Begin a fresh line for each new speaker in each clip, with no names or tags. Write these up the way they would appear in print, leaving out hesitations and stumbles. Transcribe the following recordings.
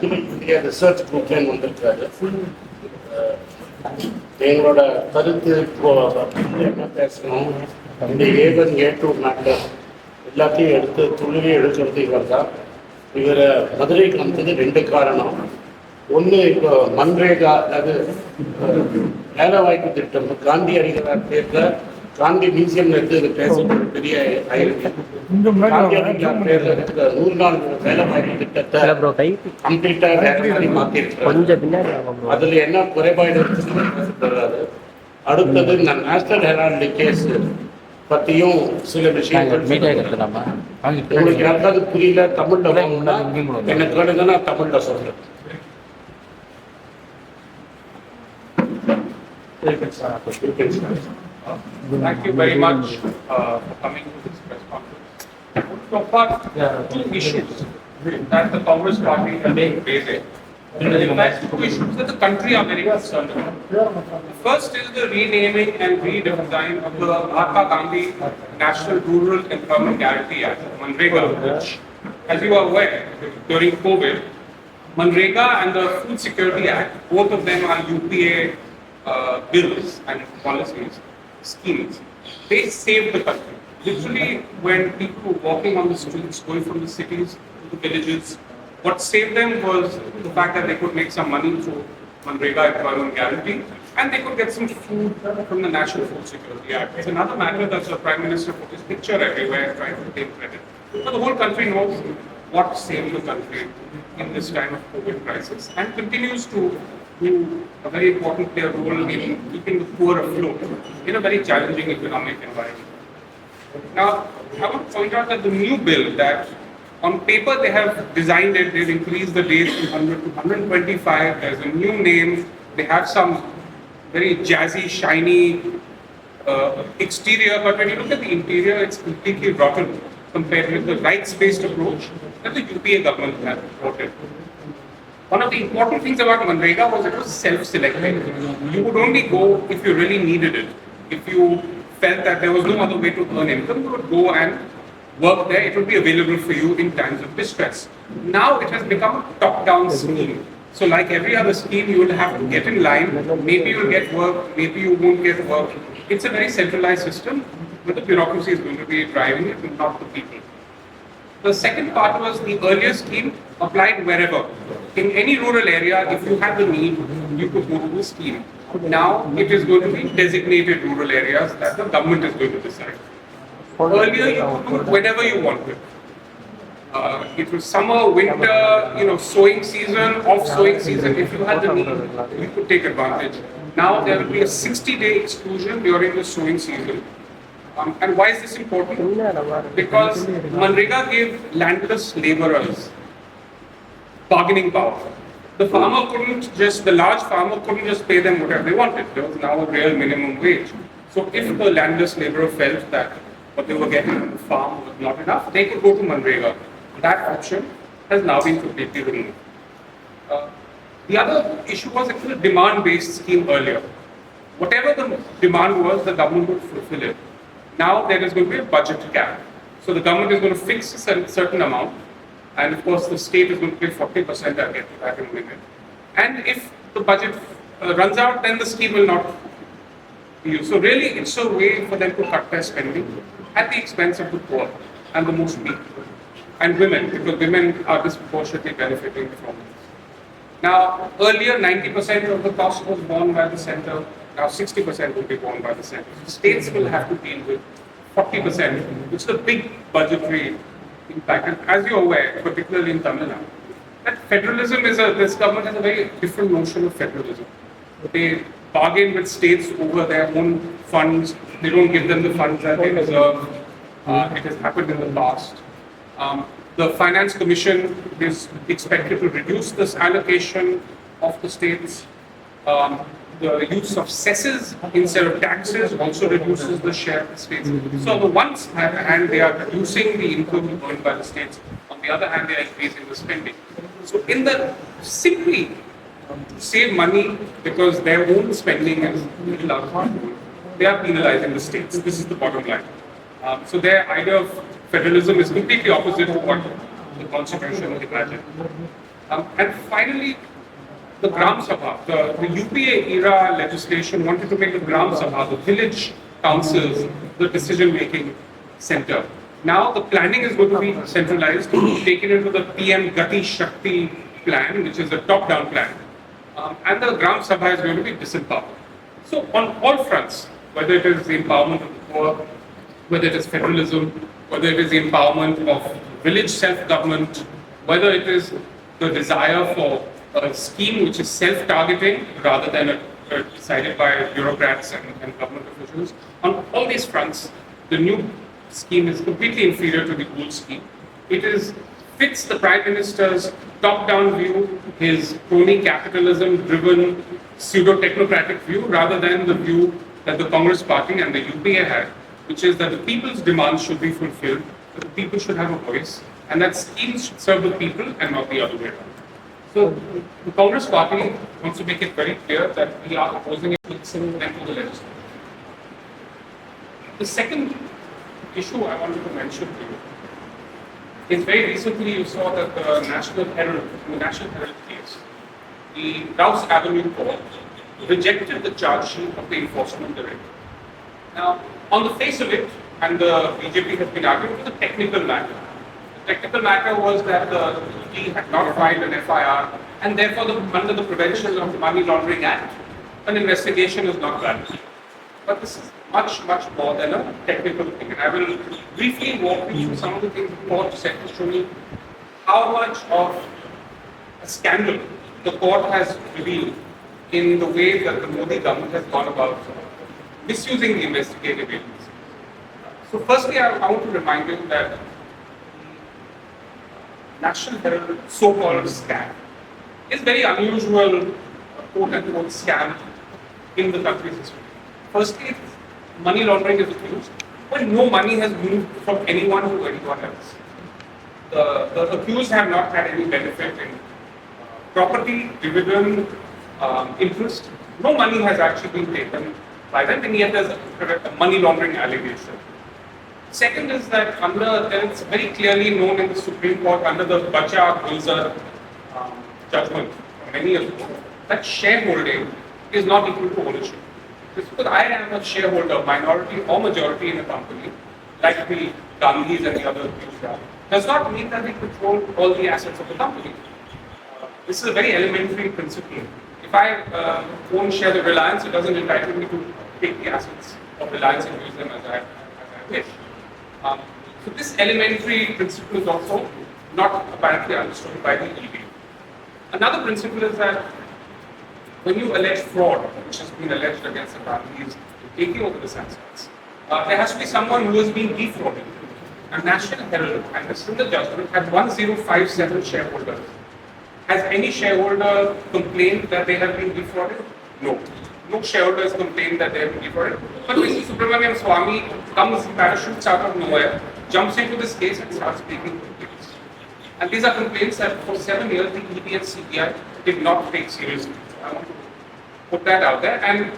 India research குரூப்லேருந்து வந்திருக்காரு. எங்களோட கருத்து என்ன பேசணும், இந்த ஏவன் ஏ2 மேட்டர் எல்லாத்தையும் எடுத்து துணியை எடுக்கிறது இவர் தான். இவரை மதுரைக்கு வந்தது 2 காரணம். ஒன்று, இப்போ மன்ரேகா, அதாவது வேலை வாய்ப்பு திட்டம், காந்தி அடிகளார் பேரில் காந்தி மியூசியம்ல இருந்து இது பேசுறது பெரிய ஆயிருக்கு. காந்தி அடிகளார் பேரில் இருக்கிற 100 நாள் வேலை வாய்ப்பு திட்டத்தை கம்ப்ளீட்டா வேற மாதிரி மாற்றிருக்காரு. அதுல என்ன குறைபாடு இருக்குன்னு பேசப்படுறாரு. அடுத்தது நான் நேஷனல் ஹெரால்டு கேஸ் பற்றியும் சில விஷயங்கள் உங்களுக்கு யாருக்காவது புரியல தமிழ்ல போகணும்னா என்ன கேளுங்க, நான் தமிழ்ல சொல்றேன்.
Thank you very much for coming to this press conference. I want to talk about 2 issues that the Congress Party has been facing. In fact, 2 issues that the country are very concerned about. The first is the renaming and redesign of the Mahatma Gandhi National Rural Employment Guarantee Act, MGNREGA, which, as you are aware, during COVID, MGNREGA and the Food Security Act, both of them are UPA bills and policies, schemes. They saved the country. Literally, when people were walking on the streets, going from the cities to the villages, what saved them was the fact that they could make some money through MGNREGA employment guarantee, and they could get some food from the National Food Security Act. It's another matter that the Prime Minister put his picture everywhere trying to take credit. But the whole country knows what saved the country in this time of COVID crisis and continues to do a very important role in keeping the poor afloat in a very challenging economic environment. Now, I want to point out that the new bill that on paper they have designed it, they've increased the days from 100 to 125, there's a new name, they have some very jazzy, shiny exterior, but when you look at the interior, it's completely rotten compared with the rights-based approach that the UPA government has brought in. One of the important things about MGNREGA was it was self-selecting. You would only go if you really needed it. If you felt that there was no other way to earn income, you would go and work there. It would be available for you in times of distress. Now it has become a top-down scheme. So like every other scheme, you will have to get in line. Maybe you'll get work, maybe you won't get work. It's a very centralized system, but the bureaucracy is going to be driving it, not the people. The second part was the earlier scheme applied wherever. In any rural area, if you had the need, you could go to the scheme. Now it is going to be designated rural areas that the government is going to decide. Earlier, you could do it whenever you wanted. It was summer, winter, sowing season, off-sowing season. If you had the need, you could take advantage. Now there will be a 60-day exclusion during the sowing season. And why is this important? Because MGNREGA gave landless laborers bargaining power. The large farmer couldn't just pay them whatever they wanted. There was now a real minimum wage. So if the landless laborer felt that what they were getting on the farm was not enough, they could go to MGNREGA. That option has now been completely removed. The other issue was actually a demand-based scheme earlier. Whatever the demand was, the government would fulfill it. Now there is going to be a budget cap. So the government is going to fix a certain amount, and of course the state is going to pay 40%. I'll get to that in a minute. And if the budget runs out, then the scheme will not be used. So really, it's a way for them to cut their spending at the expense of the poor and the most weak and women, because women are disproportionately benefiting from this. Now, earlier 90% of the cost was borne by the center. Now 60% will be borne by the center. So states will have to deal with 40%, which is a big budgetary impact. And as you're aware, particularly in Tamil Nadu, that federalism this government has a very different notion of federalism. They bargain with states over their own funds. They don't give them the funds that they deserve. It has happened in the past. The Finance Commission is expected to reduce this allocation of the states. The use of cesses instead of taxes also reduces the share of the states. So on the one hand, they are reducing the income earned by the states. On the other hand, they are increasing the spending. So in the simply save money because their own spending is little out of control, they are penalizing the states. This is the bottom line. So their idea of federalism is completely opposite to what the Constitution imagined. And finally, the Gram Sabha, the UPA era legislation wanted to make the Gram Sabha, the village councils, the decision-making center. Now the planning is going to be centralized, taken into the PM Gati Shakti plan, which is a top-down plan. And the Gram Sabha is going to be disempowered. So on all fronts, whether it is the empowerment of the poor, whether it is federalism, whether it is the empowerment of village self-government, whether it is the desire for a scheme which is self-targeting rather than decided by bureaucrats and government officials. On all these fronts, the new scheme is completely inferior to the old scheme. It fits the Prime Minister's top-down view, his crony capitalism-driven pseudo-technocratic view, rather than the view that the Congress Party and the UPA had, which is that the people's demands should be fulfilled, that the people should have a voice, and that schemes should serve the people and not the other way around. So the Congress Party wants to make it very clear that we are opposing it to the legislature. The second issue I wanted to mention to you is very recently you saw that the National Herald case, the Rouse Avenue Court rejected the charge sheet of the enforcement director. Now, on the face of it, and the BJP has been arguing, it was a technical matter. The technical matter was that the ED had not filed an FIR, and therefore, under the Prevention of Money Laundering Act, an investigation is not valid. But this is much, much more than a technical thing. And I will briefly walk you through some of the things the court said to show you how much of a scandal the court has revealed in the way that the Modi government has gone about misusing the investigative agency. So firstly, I want to remind you that the National Herald so-called scam is very unusual, quote-unquote scam in the country's history. Firstly, money laundering is accused when no money has moved from anyone to anyone else. The accused have not had any benefit in property, dividend, interest. No money has actually been taken by them, and yet there's a money laundering allegation. Second is that it's very clearly known in the Supreme Court under the Bacha Gulzar judgment many years ago that shareholding is not equal to ownership. Just because I am a shareholder, minority or majority in a company, like the Gandhis and the other people, does not mean that they control all the assets of the company. This is a very elementary principle. If I own shares of Reliance, it doesn't entitle me to take the assets of Reliance and use them as I wish. So this elementary principle is also not apparently understood by the ED. Another principle is that when you allege fraud, which has been alleged against the Gandhis taking over the assets, there has to be someone who has been defrauded. And National Herald, and this is the judgment, had 1057 shareholders. Has any shareholder complained that they have been defrauded? No. No shareholder has complained that they have been defrauded. But Mr. Subramaniam Swamy comes, parachutes out of nowhere, jumps into this case and starts making complaints. And these are complaints that for 7 years the ED and CBI did not take seriously. I want to put that out there. And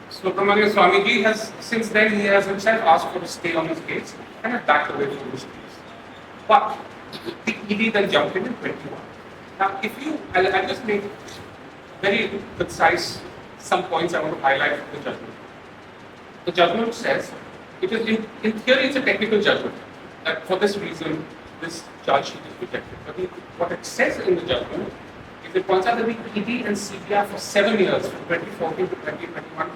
Subramaniam Swamiji has, since then, he has himself asked for a stay on his case and has backed away from this case. But the ED then jumped in 21. Now, I'll just make very concise some points I want to highlight from the judgment. The judgment says, it is in theory it's a technical judgment, that for this reason, this charge sheet is rejected. But what it says in the judgment is it points out that the ED and CBI for 7 years, from 2014 to 2021,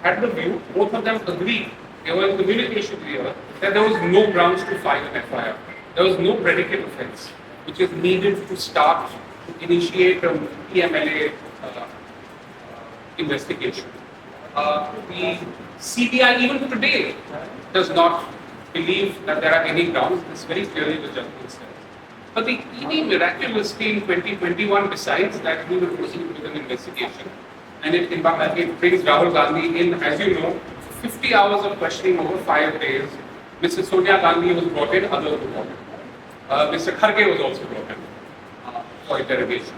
had the view, both of them agreed, they were in communication here, that there was no grounds to file an FIR. There was no predicate offence which is needed to start to initiate a PMLA investigation. The CBI even today does not believe that there are any grounds. This very clearly the judgment says. But the ED miraculously in 2021 decides that we will proceed with an investigation, and it brings Rahul Gandhi in, as you know, 50 hours of questioning over 5 days. Mrs. Sonia Gandhi was brought in, others were brought in. Mr. Kharge was also brought in for interrogation.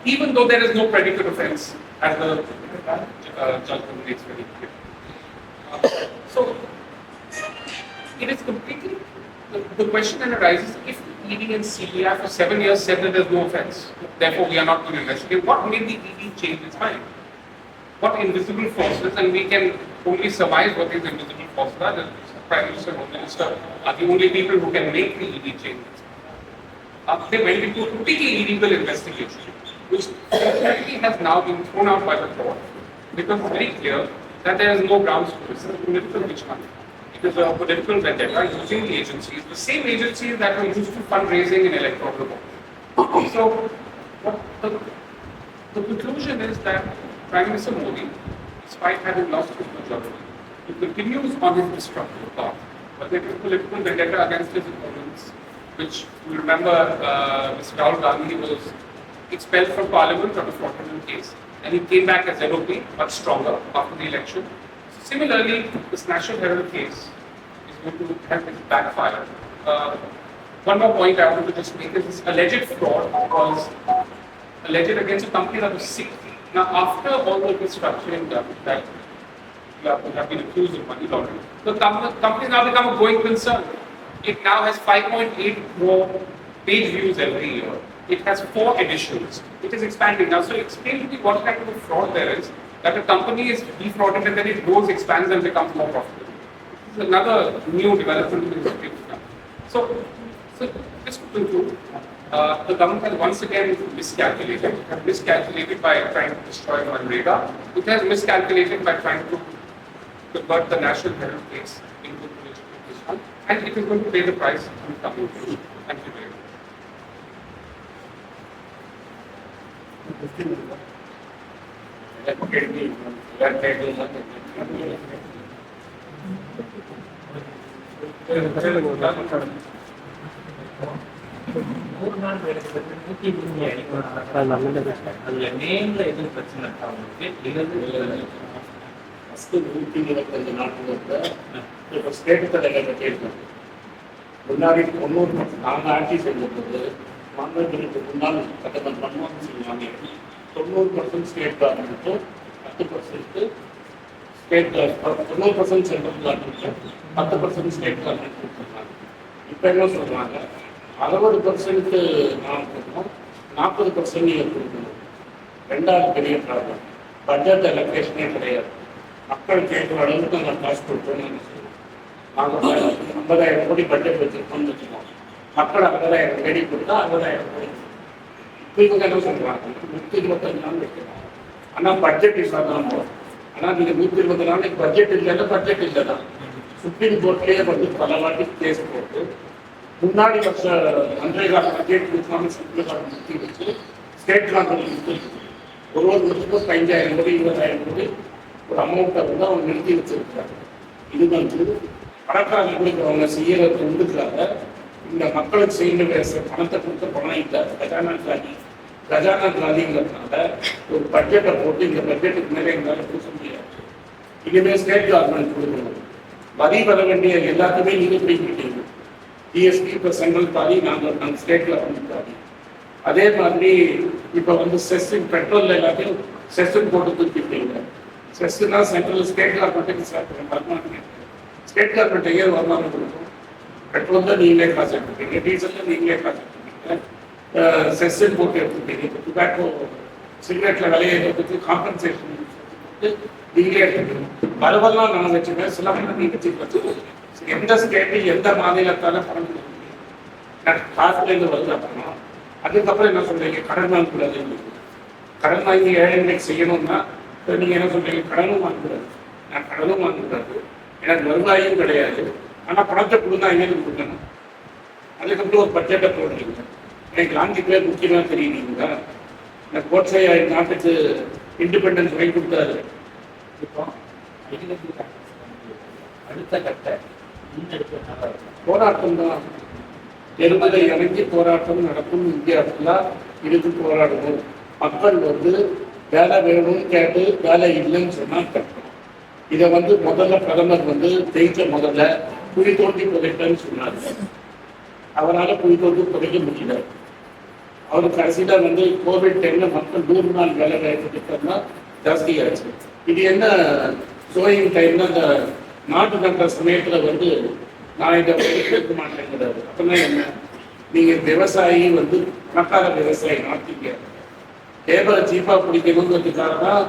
Even though there is no predicate offence, as the judgment makes very clear. So, it is completely, the question then arises, if ED and CBI for 7 years said that there's no offense. Therefore, we are not going to investigate. What made the ED change its mind? What invisible forces, and we can only surmise what these invisible forces are. The Prime Minister and Home Minister are the only people who can make the ED changes. They went into a completely illegal investigation, which fortunately has now been thrown out by the court, because it's very clear that there is no grounds for this. It's a political witch hunt. It is a political vendetta using the agencies, the same agencies that were used to fundraising in electoral voting. So, the conclusion is that Prime Minister Modi, despite having lost his majority, he continues on his destructive path. But there is political vendetta against his opponents, which you remember Mr. Rahul Gandhi was expelled from Parliament on a fraudulent case, and he came back as LOP, much stronger after the election. So similarly, this National Herald case is going to have its backfire. One more point I want to just make is this alleged fraud was alleged against a company that was sick. Now, after all the restructuring that have been accused of money laundering, the company now become a going concern. It now has 5.8 more page views every year. It has 4 editions. It is expanding now. So explain to me what kind of fraud there is, that a company is defrauded and then it grows, expands and becomes more profitable. This is another new development in the history of the company. So just to conclude, the government has once again miscalculated by trying to destroy MGNREGA. It has miscalculated by trying to convert the National Herald case into a political issue, and it is going to pay the price in the coming days. Thank you very much.
முன்னாடி 90 நாங்கள் ஆட்சி செஞ்சபோது மாநிலங்களுக்கு முன்னால் பிரதமர் மன்மோகன் சிங் வாங்கி 90% state government 10% state 90% central government 10% state government கொடுத்துருக்காங்க. இப்போ என்ன சொல்கிறாங்க, 60% நாம் கொடுக்கணும், 40% நீங்கள் கொடுக்கணும். ரெண்டாவது பெரிய ப்ராப்ளம், பட்ஜெட் அலோகேஷனே கிடையாது. மக்கள் கேட்குற அளவுக்கு நாங்கள் காசு கொடுத்தோம்னு நாங்கள் 50,000 கோடி பட்ஜெட் வச்சுருக்கோம்னு வச்சுக்கோம். மக்கள் 50,000 கோடி கொடுத்தா 50,000 கோடி. இப்போ இவங்க என்ன சொல்கிறாங்க, 125 நாள் வைக்கலாம், ஆனால் பட்ஜெட் இல்லாதான் போகும். ஆனால் நீங்கள் 120 நாளைக்கு பட்ஜெட் இல்லைன்னா பட்ஜெட் இல்லை தான். சுப்ரீம் கோர்ட்லேயே வந்து பல வாட்டி கேஸ் போட்டு முன்னாடி வருஷம் MGNREGA பட்ஜெட் கொடுக்காம சென்ட்ரல் கவர்மெண்ட் நிறுத்தி வச்சு ஸ்டேட் கவர்மெண்ட் நிறுத்தி ஒரு வருஷத்துக்கு 5,000 கோடி 20,000 கோடி ஒரு அமௌண்ட்டை வந்து அவங்க நிறுத்தி வச்சிருக்காங்க. இது வந்து பணக்காரங்களுக்கு அவங்க செய்யற தொண்டுக்காக இந்த மக்களுக்கு செய்ய பணத்தை கொடுத்த பணம் இல்லை. கஜானா காலிங்கிறதுனால ஒரு பட்ஜெட்டை போட்டு இந்த பட்ஜெட்டுக்கு மேலே எங்களால் கொடுக்க முடியாது. இனிமேல் ஸ்டேட் கவர்மெண்ட் கொடுக்கணும். வரி வர வேண்டிய எல்லாத்துமே நீங்கள் பிடிக்கிட்டீங்க. ஜிஎஸ்டி இப்போ சென்ட்ரல் பாதி, நாங்கள் ஸ்டேட் கவர்மெண்ட் பாதி. அதே மாதிரி இப்போ வந்து செஸ்ஸின் பெட்ரோல் எல்லாத்தையும் செஸ்ஸுன்னு போட்டு தூக்கிட்டீங்க. செஸ்ஸுனா சென்ட்ரல் ஸ்டேட் கவர்மெண்ட்டுக்கு வருமானம். ஸ்டேட் கவர்மெண்ட் எங்கே வருமானம் கொடுக்கும்? பெட்ரோல் தான் நீங்களே காசு எடுத்துட்டீங்க, டீசல் தான் நீங்களே காசு எடுத்துட்டீங்க, செஸ்ஸுன்னு போட்டு எடுத்துட்டீங்க. இப்போ டுபாக்கோ சிகரெட்டில் விலையை எடுத்துட்டு காம்பன்சேஷன் நீங்களே எடுத்துக்கணும். வரவெல்லாம் நான் வச்சுப்பேன், சில பேர் நீங்கள் வச்சு எந்த ஸ்டேட்டில் எந்த மாநிலத்தால் பணம் கொடுக்க முடியும்? காசுலேருந்து வருதா பணம்? அதுக்கப்புறம் என்ன சொல்றீங்க, கடன் வாங்கக்கூடாது. கடன் வாங்கி ஏழைகளுக்கு செய்யணும்னா நீங்கள் என்ன சொல்றீங்க, கடனும் வாங்கக்கூடாது. நான் கடனும் வாங்கக்கூடாது, எனக்கு வருவாயும் கிடையாது, ஆனால் பணத்தை கொடுத்தா எங்களுக்கு கொடுக்கணும். அதுக்கப்புறம் ஒரு பட்ஜெட்டை போடுறீங்க. எனக்கு காந்தி பேர் முக்கியமாக தெரியுங்களா? இந்த கோட்ஸை நாட்டுக்கு இண்டிபெண்டன்ஸ் வாங்கி கொடுத்தாரு. இப்போ அடுத்த கட்ட போராட்டம் தான். எருமலை இறங்கி போராட்டம் நடக்கும். இந்தியா ஃபுல்லாக இருந்து போராடணும். மக்கள் வந்து வேலை வேணும்னு கேட்டு வேலை இல்லைன்னு சொன்னால் கட்டணும். இதை வந்து முதல்ல பிரதமர் வந்து முதல்ல குழி தோண்டி புதைப்பேன்னு சொன்னார். அவரால் குழி தோண்டி புதைக்க முடியல. அவருக்கு கடைசியில் வந்து கோவிட் டைம்ல மக்கள் 100 நாள் வேலை வாய்ப்பு திட்டம்னா ஜாஸ்தியாச்சு. இது என்ன சோயிங் டைம்ல அந்த நாட்டு நன்ற சமயத்தில் வந்து நான் இதை கேட்க மாட்டேங்கிறாரு. அப்படின்னா என்ன, நீங்கள் விவசாயி வந்து பணக்கார விவசாயி நாட்டுக்கு லேபரை சீப்பாக பிடிக்கணுங்கிறதுக்காக தான்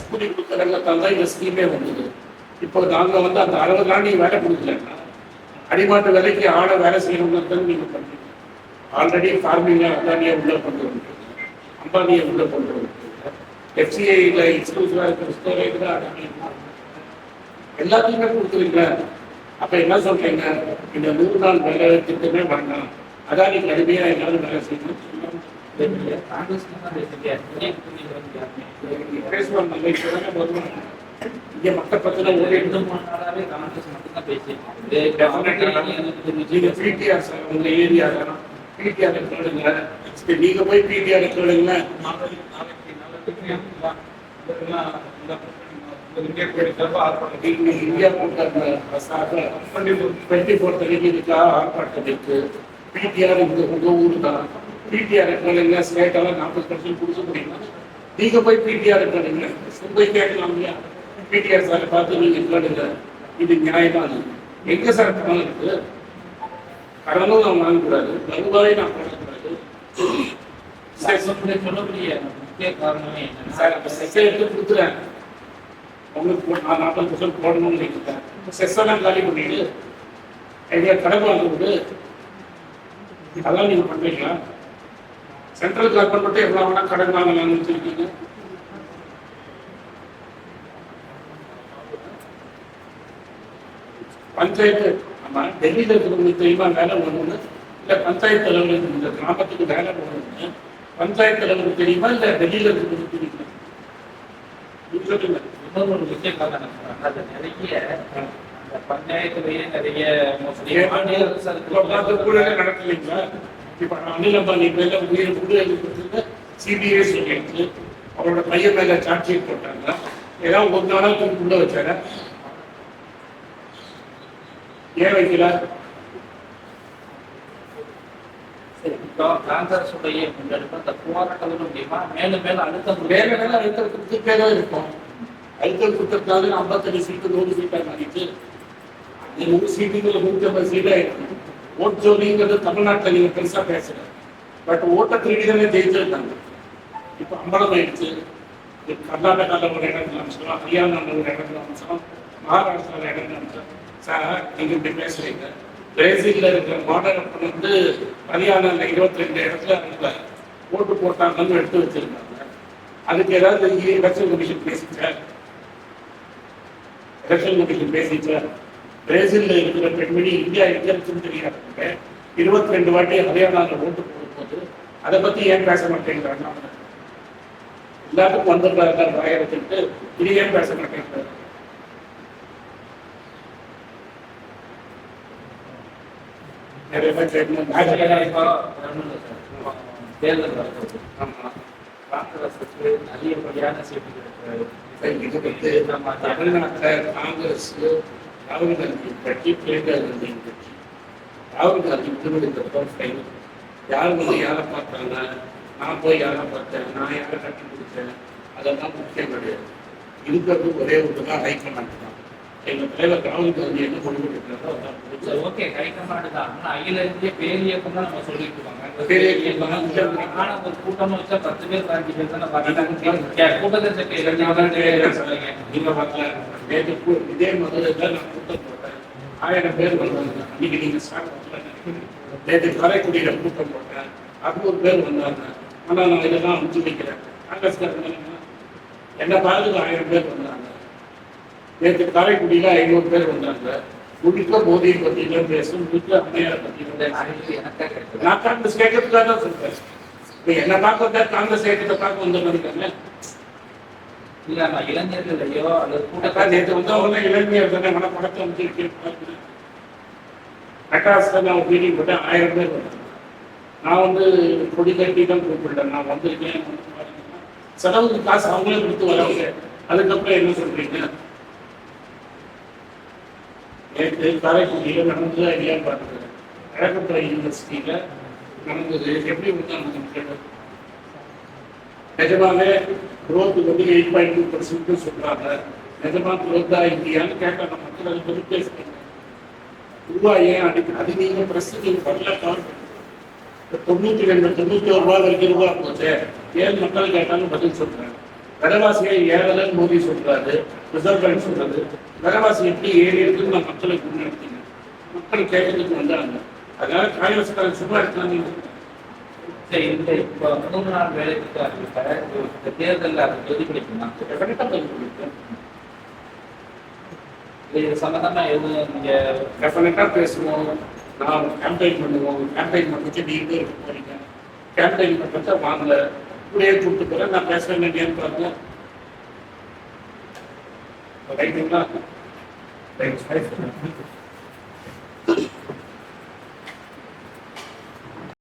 கூலி கொடுக்குறவங்களுக்காக தான் இந்த ஸ்கீமே வந்தது. இப்போ நாங்கள் வந்து அந்த 60 நாள் நீங்கள் வேலை கொடுக்கலன்னா அடிமாட்டு வேலைக்கு ஆளை வேலை செய்யணுங்கிறது நீங்கள் பண்ணுறீங்க. ஆல்ரெடி ஃபார்மிங்கை அதானியை உள்ள கொண்டு வந்துருக்கீங்க, அம்பானியை உள்ள கொண்டு வந்துருக்கீங்க, எஃப்சிஐயில் எக்ஸ்க்ளூசிவாக இருக்கிற ஸ்டோரேஜ் தான் அதானி எல்லாத்தையுமே கொடுக்குறீங்க. அப்போ என்ன சொல்கிறீங்க? இந்த 100 நாள் வேலை திட்டமே வேண்டாம், அதானிக்கு அடிமையாக எல்லாரும் வேலை செய்யணும் பேசுவாங்க. இங்கே மக்கள் பத்தின ஒரு 2-3 நாளாவே காங்கிரஸ் மட்டும்தான் பேசி பிடிஆர் சார் உங்க ஏரியாவில் பிடிஆர் கேளுங்க. நீங்க போய் பிடிஆர் கேளுங்க. இந்தியா கூட்டாங்க 24 தேதிக்காக ஆர்ப்பாட்டத்திற்கு பிடிஆர் உங்க ஊர் தான். பிடிஆர் கேளுங்க. ஸ்டேட்டெல்லாம் 40% கொடுக்க முடியுமா? நீங்க போய் பிடிஆர் கேளுங்க. போய் கேட்கலாம் இல்லையா? பிடிஆர் சாரை பார்த்து நீங்க கேளுங்க. இது நியாயமான எங்க சார் பணம் இருக்கு? கடனும் நான் வாங்கக்கூடாது, வருவாயை நான் பண்ணக்கூடாது. சொல்லக்கூடிய முக்கிய காரணமே சார், அப்போ செஸ்ஸை எடுத்து கொடுத்துறேன் உங்களுக்கு, நான் 40% போடணும்னு நினைக்கிறேன். செஸ்ஸெல்லாம் காலி பண்ணிட்டு எங்களை கடன் வாங்குறது அதெல்லாம் நீங்க பண்றீங்களா? சென்ட்ரல் கவர்மெண்ட் மட்டும் எவ்வளவு வேணா கடன் வாங்கலாம்னு வச்சிருக்கீங்க. பஞ்சாயத்து நம்ம டெல்லியில் இருக்கிறவங்களுக்கு தெரியுமா வேலை போகணும்னு? இல்லை பஞ்சாயத்து தலைவருக்கு இந்த கிராமத்துக்கு வேலை போகணும்னு பஞ்சாயத்து தலைவருக்கு தெரியுமா? இல்லை டெல்லியில் இருக்கிறவங்களுக்கு தெரியுமா? சொல்லுங்க.
இன்னொரு விஷய காரணம் நிறைய பஞ்சாயத்துலயே நிறைய
நடக்கலைங்களா? இப்போ அனில் அம்பானி மேல உயிர் கூட சிபிஐ சொல்லிட்டு அவரோட பையன் மேல சார்ஜ் ஷீட் போட்டாங்க. ஏதாவது ஒரு நாளா உள்ள வச்சார ஏன் வைக்கல?
காங்கிரஸுடைய முன்னெடுப்பு போராட்டம் முடியுமா? மேலும் மேலும் அழுத்தம்
மேல மேல அழுத்தம் கொடுத்துட்டே தான் இருக்கும். அழுத்தம் கொடுத்ததுனால 55 சீட்டு 100 சீட்டாக மாறிட்டு 100 சீட்டுங்களை 150 சீட்டாக இருக்கும். ஓட் ஜோலிங்கிறது தமிழ்நாட்டில் நீங்க பெருசா பேசல, பட் ஓட்ட திருடிதானே ஜெயிச்சிருக்காங்க. இப்போ அம்பலம் ஆயிடுச்சு. கர்நாடகாவில் ஒரு இடத்துல அம்சம், ஹரியானாவில் ஒரு இடத்துல அம்சம், மகாராஷ்டிராவில் இடத்துல அம்சம். சார் நீங்க இப்படி பேசுறீங்க. பிரேசில்ல இருக்கிற மாடல் வந்து ஹரியானாவில் 22 இடத்துல அவங்க ஓட்டு போட்டாங்கன்னு எடுத்து வச்சிருக்காங்க. அதுக்கு ஏதாவது எலெக்ஷன் கமிஷன் பேசிச்சார்? எலெக்ஷன் கமிஷன் பேசிச்சார்? பிரேசில்ல இருக்கிற பெண்மணி இந்தியா எங்க இருக்குன்னு தெரியாத 22 வாட்டி ஹரியானாவில் ஓட்டு போடும்போது அதை பத்தி ஏன் பேச மாட்டேங்கிறாங்க? எல்லாத்துக்கும் வந்துடுறாங்க வாயத்துட்டு, இது ஏன் பேச மாட்டேங்கிறாங்க? நிறைய பேர் கேட்கணும்.
தேர்தல் காங்கிரஸுக்கு அதிகப்படியான சீட்டுகள்
தமிழ்நாட்டில் காங்கிரஸ் ராகுல் காந்தி கட்சி, பிரியங்கா காந்தி கட்சி. ராகுல் காந்தி திருவிழா யார் வந்து யாரை பார்த்தாங்க, நான் போய் யாரை பார்த்தேன், நான் யாரை கட்டி கொடுத்தேன், அதெல்லாம் முக்கியம் கிடையாது. இருக்கிறது ஒரே ஒன்று தான், ஹைகமாண்ட் தான். எங்கள் தலைவர் ராகுல் காந்தி என்ன கொண்டு கொடுக்குறாரோ அதான்.
ஓகே, ஹைகமாண்ட் தான். ஆனால் அகில இந்திய பேரியக்கம் தான் நம்ம சொல்லிட்டு இருக்காங்க. ஆனா ஒரு கூட்டம் வச்சா 10 பேர் 5 பேர் தானே கூட்டத்தை
நீங்க பார்க்கல. நேற்று இதே மதுரையில் நான் கூட்டம் போட்டேன், 1000 பேர் வந்தாங்க. அன்னைக்கு நீங்க நேற்று காரைக்குடியில கூட்டம் போட்டேன், 600 பேர் வந்தாங்க. ஆனா நான் இதெல்லாம் அனுப்பிச்சு வைக்கிறேன். காங்கிரஸ்காரங்க என்ன பார்த்து 1000 பேர் வந்தாங்க. நேற்று காரைக்குடியில 500 பேர் வந்தாங்க. முழுக்க மோதியை பத்திலாம் பேசும், முழுக்க அம்மையாரை பத்தி நான் காங்கிரஸ் கேட்கறதுக்காக தான் சொல்றேன். இப்போ என்ன பார்க்க வந்தா காங்கிரஸ் கேட்கறத பார்க்க வந்த மாதிரி
இல்ல இளைஞர்களையோ அல்லது
கூட்டத்தா நேற்று வந்தவங்க இளைஞர் தானே மன படத்தை வந்து மெட்ராஸ்ல நான் மீட்டிங் போட்டேன், 1000 பேர் வந்தாங்க. நான் வந்து கொடி கட்டி தான் கூப்பிட்டேன். நான் வந்திருக்கேன், செலவுக்கு காசு அவங்களே கொடுத்து வரவங்க. அதுக்கப்புறம் என்ன சொல்றீங்க? நேற்று காரைக்குடியில் நடந்தது இல்லையான்னு பார்த்துக்கிறேன். அழகப்பா யூனிவர்சிட்டியில் நடந்தது எப்படி வந்தாங்க? நிஜமாவே குரோத் வந்து 8.2% சொல்றாங்க. நிஜமா குரோத்தா இந்தியான்னு கேட்டாங்க. மக்கள் அதை பற்றி பேசுறாங்க. ரூபாய் ஏன் அடிக்க அது நீங்க பிரஸ் நீங்க வரல கவர் $92 வரைக்கும் ரூபா போச்சு. ஏன் மக்கள் கேட்டாலும் பதில் சொல்றாங்க. விலைவாசியை ஏறலன்னு மோடி சொல்றாரு, ரிசர்வ் பேங்க் சொல்றது. விலைவாசி எப்படி ஏறி இருக்குன்னு நான் மக்களுக்கு முன்னெடுத்தீங்க. மக்கள் கேட்கறதுக்கு வந்தாங்க. அதனால காங்கிரஸ்காரன் சும்மா இருக்காங்க.
இந்த இப்போ 3 நாள் வேலைக்கு தேர்தலில் அது பிரதிபலிக்குமா? இது சம்பந்தமா எதுவும் நீங்க
டெஃபினட்டா பேசுவோம். நான் கேம்பெயின் பண்ணுவோம். கேம்பெயின் பண்ணிட்டு நீங்க இருக்க போறீங்க. கேம்பெயின் பண்ணுறத வாங்கல, இப்படியே கூப்பிட்டு போகிறேன். நான் பேசுகிறேன் இல்லையான்னு பாருங்க. ரைட்டுங்களா? ரைட்.